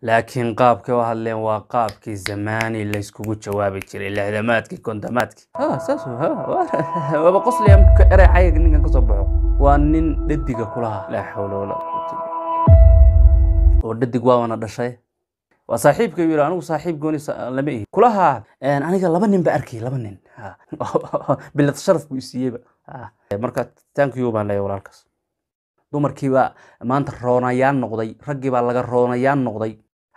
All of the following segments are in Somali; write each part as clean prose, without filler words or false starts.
laakiin qaabka oo hadleen waa qaabkii zamaani la iskugu jawaabi jiray lixdamaadkii kontomaadkii saas waa qosliya marka eray cayg ninkan ka soo baxo waa nin dhadiga kulaha la xawla wala quwwata oo dhadig waana dhashay waa saaxiibka yiri anigu saaxiib gooni lama ihi kulaha aniga laba nin ba arkay laba nin bilad sharaf ku siiyeba marka thank you baan leeyahay walaalkaas dumarkii baa maanta roonayaan noqday raggii baa laga roonayaan noqday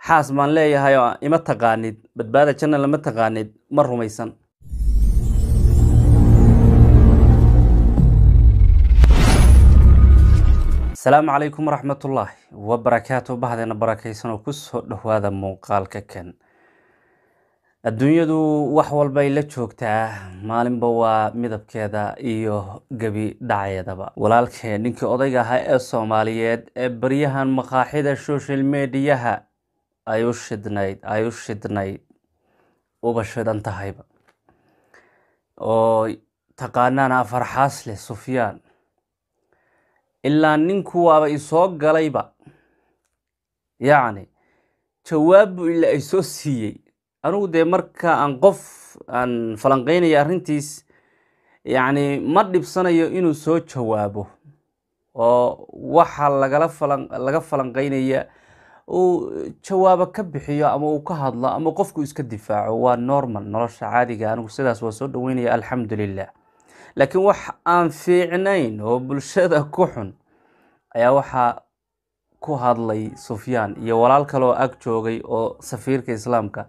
xaas maan leeyahay ima taqaanid badbaada janna lama taqaanid ma rumaysan السلام عليكم ورحمة الله وبركاته بعدنا بركيسنا وكسر هذا مقال كن الدنيا دو وحول بيلة شوكتها مالين بوا مذب كذا إيوه جبي دعية دبا ولالك نك أضيق هاي الصوماليات بريها مقاحدة السوشيال ميديا أيوشد نايد وبشد انتهيبا أو تقاننا فرحاس لسفيان إلا ننكو وابا إسوق غليبا يعني جواب إلا إسوسيي أنو دي مركا أنقف أن فلنقين يا رنتيس يعني مردي بسنة إنو سو جوابه ووحا لغا فلنقين يا وجوابا كبحيا أما وكهد لا أما قفكو إسك الدفاع هو نورمال نرش عادي أنو سيداس وسود ويني الحمد لله لكن wax aan fiicnayn oo bulshada ku xun ayaa waxa ku hadlay Sufyaan iyo walaal kale oo ag joogay oo safiirka islaamka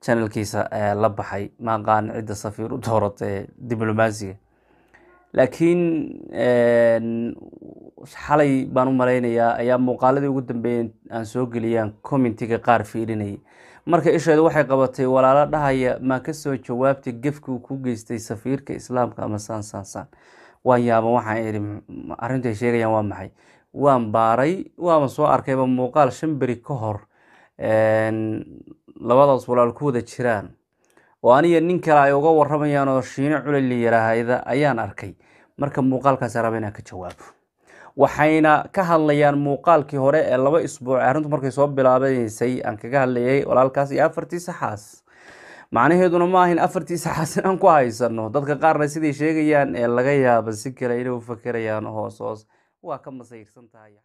channelkiisa la baxay ma qaan cid safiir u dooratay diblomaasiga laakiin xalay baan u maleynayaa ayaa muuqaaladii ugu dambeeyay aan soo galiyaan commentiga qaar fiirinay marka isheedu waxay qabatay walaalo dhahaya ma ka soo jawaabtay gafku ku geystay safiirka islaamka ama san waan yaaba waxaan iri arrinta sheegayaan waa maxay waan baaray waan soo arkayba muuqaal shimbiri ka hor labadaas walaal ku wada jiraan oo aniga nin kale ay uga waramayaan oo shiina culil yiraahayda ayaan arkay marka muuqaalkaas rabeenaa ka jawaabo waxayna ka hadlayaan muuqaalkii hore ee 2 isbuuc arrintu markay soo bilaabaysay aan kaga hadlayay walaalkaas iyo afartii saxaas macnaheeduna ma ahin afartii saxaas aan ku haysano dadka qaarna sidii sheegayaan ee laga yaabo si kale inay u fakarayaan hoos waa ka masayrsan tahay